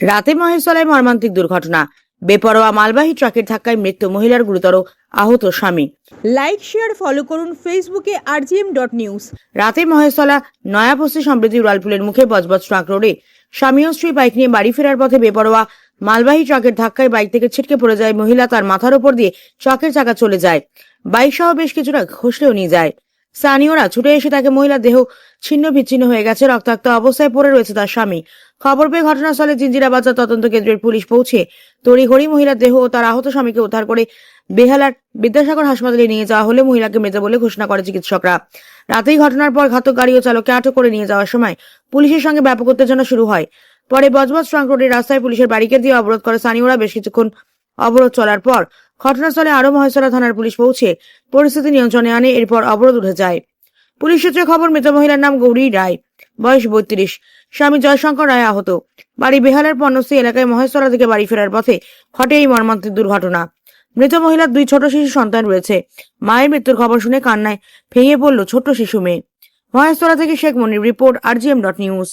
রাতে মহেশতলায় মর্মান্তিক দুর্ঘটনা, বেপরোয়া মালবাহী ট্রাকের ধাক্কায় মৃত্যু, মহিলার গুরুতর আহত স্বামী। লাইক শেয়ার ফলো করুন ফেসবুকে rgm.news। রাতে মহেশতলা নয়াবস্তি সমৃদ্ধি উড়ালপুলের মুখে বজবজ ট্রাক রোডে স্বামী ও স্ত্রী বাইক নিয়ে বাড়ি ফেরার পথে বেপরোয়া মালবাহী ট্রাকের ধাক্কায় বাইক থেকে ছিটকে পড়ে যায় মহিলা। তার মাথার উপর দিয়ে ট্রাকের চাকা চলে যায়, বাইক সহ বেশ কিছুটা খসলেও নিয়ে যায়। স্থানীয়রা ছুটে এসে তাকে, মহিলার দেহ ছিন্ন বিচ্ছিন্ন হয়ে গেছে, রক্তাক্ত অবস্থায় পড়ে রয়েছে তার স্বামী। খবর পেয়ে ঘটনাস্থলে জিঞ্জিরা বাজার তদন্ত কেন্দ্রের পুলিশ পৌঁছে তড়িঘড়ি মহিলার দেহ ও তার আহত স্বামীকে উদ্ধার করে বেহালার বিদ্যাসাগর হাসপাতালে নিয়ে যাওয়া হলে মহিলাকে মৃত বলে ঘোষণা করে চিকিৎসকরা। রাতেই ঘটনার পর ঘাতক গাড়ি ও চালককে আটক করে নিয়ে যাওয়ার সময় পুলিশের সঙ্গে ব্যাপক উত্তেজনা শুরু হয়। পরে বজবজ ট্রাঙ্ক রোডের রাস্তায় পুলিশের ব্যারিকেড দিয়ে অবরোধ করে স্থানীয়রা। বেশ কিছুক্ষণ অবরোধ চলার পর ঘটনাস্থলে আরো মহেশতলা থানার পুলিশ পৌঁছে পরিস্থিতি নিয়ন্ত্রণে আনে। এরপর অবরোধ উঠে যায়। পুলিশ সূত্রে খবর, মৃত মহিলার নাম গৌরী রায়, বয়স 32, স্বামী জয়শঙ্কর রায় আহত। বাড়ি বেহালার পণ্যশ্রী এলাকায়। মহেশতলা থেকে বাড়ি ফেরার পথে ঘটে এই মর্মান্তিক দুর্ঘটনা। মৃত মহিলার 2 ছোট শিশু সন্তান রয়েছে। মায়ের মৃত্যুর খবর শুনে কান্নায় ভেঙে পড়ল ছোট্ট শিশু মেয়ে। মহেশতলা থেকে শেখ মনির রিপোর্ট, rgm.news।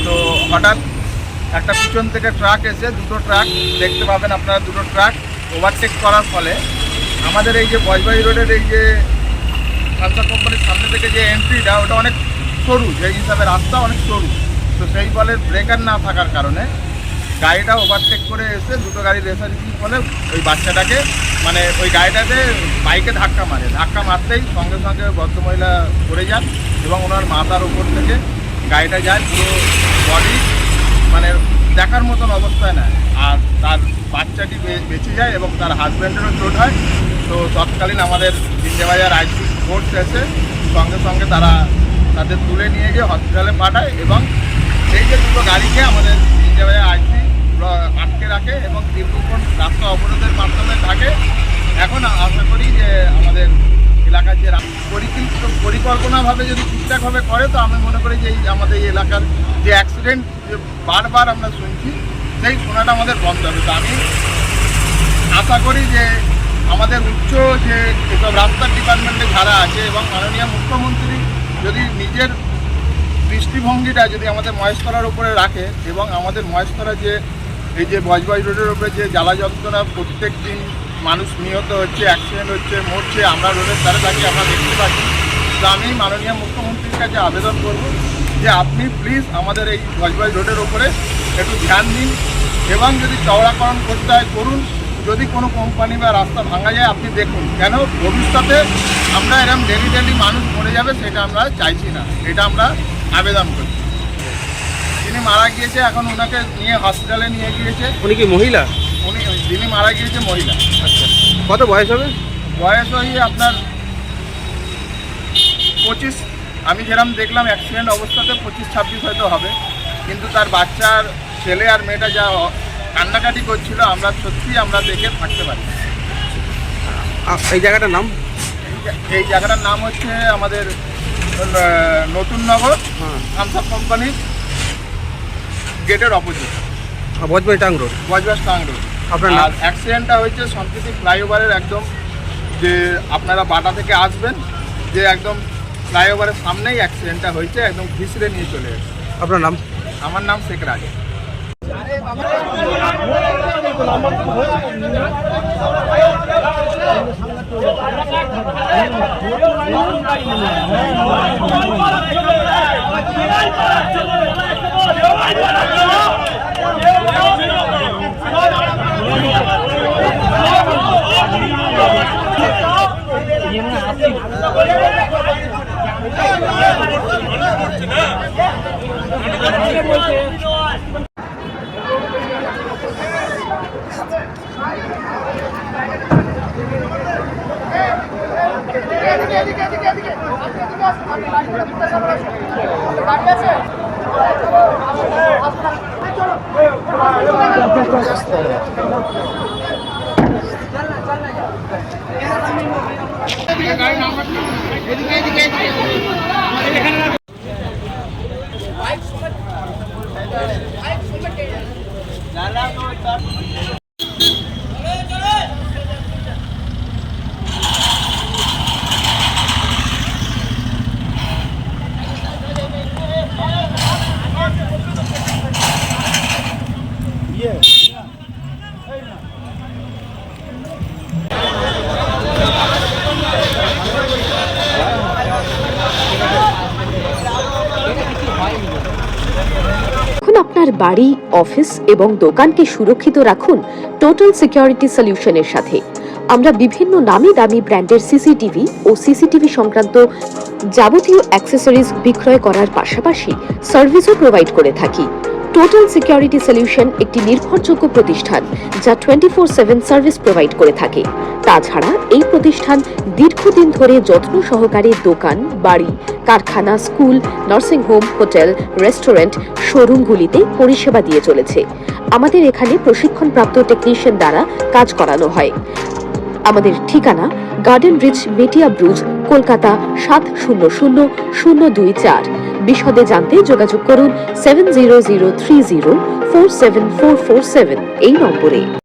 তো হঠাৎ একটা পিছন থেকে ট্রাক এসে, দুটো ট্রাক দেখতে পাবেন আপনারা, দুটো ট্রাক ওভারটেক করার ফলে আমাদের এই যে বজবাই রোডের এই যে খালসা কোম্পানির সামনে থেকে যে এন্ট্রিটা, ওটা অনেক সরু, সেই হিসাবে রাস্তা অনেক সরু। তো সেই ফলে ব্রেকার না থাকার কারণে গাড়িটা ওভারটেক করে এসে দুটো গাড়ি রেসারেসির ফলে ওই বাচ্চাটাকে, মানে ওই গাড়িটাতে বাইকে ধাক্কা মারে। ধাক্কা মারতেই সঙ্গে সঙ্গে ভদ্রমহিলা পড়ে যান এবং ওনার মাথার উপর থেকে গাড়িটা যায়, পুরো বডি মানে দেখার মতন অবস্থায় নেয়। আর তার বাচ্চাটি বেঁচে যায় এবং তার হাজব্যান্ডেরও চোট হয়। তো তৎকালীন আমাদের জিঞ্জিরাবাজার আইসি ফোর্স এসে সঙ্গে সঙ্গে তারা তাদের তুলে নিয়ে গিয়ে হসপিটালে পাঠায় এবং সেই যে দুটো গাড়িকে আমাদের জিঞ্জিরাবাজার আইসি আটকে রাখে এবং দীর্ঘক্ষণ রাস্তা অবরোধের মাধ্যমে থাকে। এখন আশা করি যে আমাদের এলাকার যে পরিকল্পনাভাবে যদি ঠিকঠাকভাবে করে, তো আমি মনে করি যে আমাদের এই এলাকার যে অ্যাক্সিডেন্ট যে বারবার আমরা শুনছি, সেই শোনাটা আমাদের বন্ধ হবে। তো আমি আশা করি যে আমাদের উচ্চ যে এসব রাস্তার ডিপার্টমেন্টে যারা আছে এবং মাননীয় মুখ্যমন্ত্রী যদি নিজের দৃষ্টিভঙ্গিটা যদি আমাদের মহেশতলার উপরে রাখে এবং আমাদের মহেশতলা যে এই যে বজবাই রোডের উপরে যে জ্বালা যন্ত্রণা, প্রত্যেক দিন মানুষ নিহত হচ্ছে, অ্যাক্সিডেন্ট হচ্ছে, মরছে, আমরা রোডের ধারে থাকি, আমরা দেখতে পাচ্ছি। তো আমি মাননীয় মুখ্যমন্ত্রীর কাছে আবেদন করব যে আপনি প্লিজ আমাদের এই বজবাই রোডের উপরে একটু ধ্যান দিন এবং যদি চওড়াকরণ করতে হয় করুন। যদি কোনো কোম্পানি বা রাস্তা ভাঙা যায় আপনি দেখুন, কেন ভবিষ্যতে আমরা এরকম ডেলি মানুষ মরে যাবে, সেটা আমরা চাইছি না। এটা আমরা আবেদন করি। যিনি মারা গিয়েছে, এখন ওনাকে নিয়ে হসপিটালে নিয়ে গিয়েছে। উনি কি মহিলা? যিনি মারা গিয়েছে মহিলা। আচ্ছা, কত বয়স হবে? বয়স ওই আপনার 25, আমি যেরকম দেখলাম অ্যাক্সিডেন্ট অবস্থাতে 25-26 হয়তো হবে। কিন্তু তার বাচ্চার ছেলে আর মেয়েটা যা কান্নাকাটি করছিল, আমরা সত্যি আমরা দেখে থাকতে পারি। এই জায়গাটার নাম? এই জায়গাটার নাম হচ্ছে আমাদের নতুন নগর থামস কোম্পানির গেটের অপোজিট, বজবাই ট্রাঙ্ক রোড। বজবাই ট্রাঙ্ক রোড। আপনার আর অ্যাক্সিডেন্টটা হয়েছে সম্প্রীতি ফ্লাইওভারের একদম, যে আপনারা বাটা থেকে আসবেন, যে একদম ফ্লাইওভারের সামনেই অ্যাক্সিডেন্টটা হয়েছে, একদম ঘিসড়ে নিয়ে চলে এসেছে। আপনার নাম? আমার নাম শেখ রাজা। চল না এখন আপনার বাড়ি, অফিস এবং দোকানকে সুরক্ষিত রাখুন টোটাল সিকিউরিটি সলিউশনের সাথে। আমরা বিভিন্ন নামি দামি ব্র্যান্ডের সিসিটিভি ও সিসিটিভি সংক্রান্ত যাবতীয় অ্যাক্সেসরিজ বিক্রয় করার পাশাপাশি সার্ভিসও প্রোভাইড করে থাকি। টোটাল সিকিউরিটি সলিউশন একটি নির্ভরযোগ্য প্রতিষ্ঠান যা 24/7 সার্ভিস প্রোভাইড করে থাকে। তাছাড়া এই প্রতিষ্ঠান দীর্ঘদিন ধরে যত্ন সহকারে দোকান, বাড়ি, কারখানা, school, nursing home, hotel, restaurant, শোরুমগুলিতে পরিষেবা দিয়ে চলেছে। আমাদের এখানে প্রশিক্ষণপ্রাপ্ত টেকনিশিয়ান দ্বারা কাজ করানো হয়। আমাদের ঠিকানা গার্ডেন রিচ, মেটিয়া ব্রুজ, কলকাতা 700024। বিশদে জানতে যোগাযোগ করুন 7003047447 এই নম্বরে।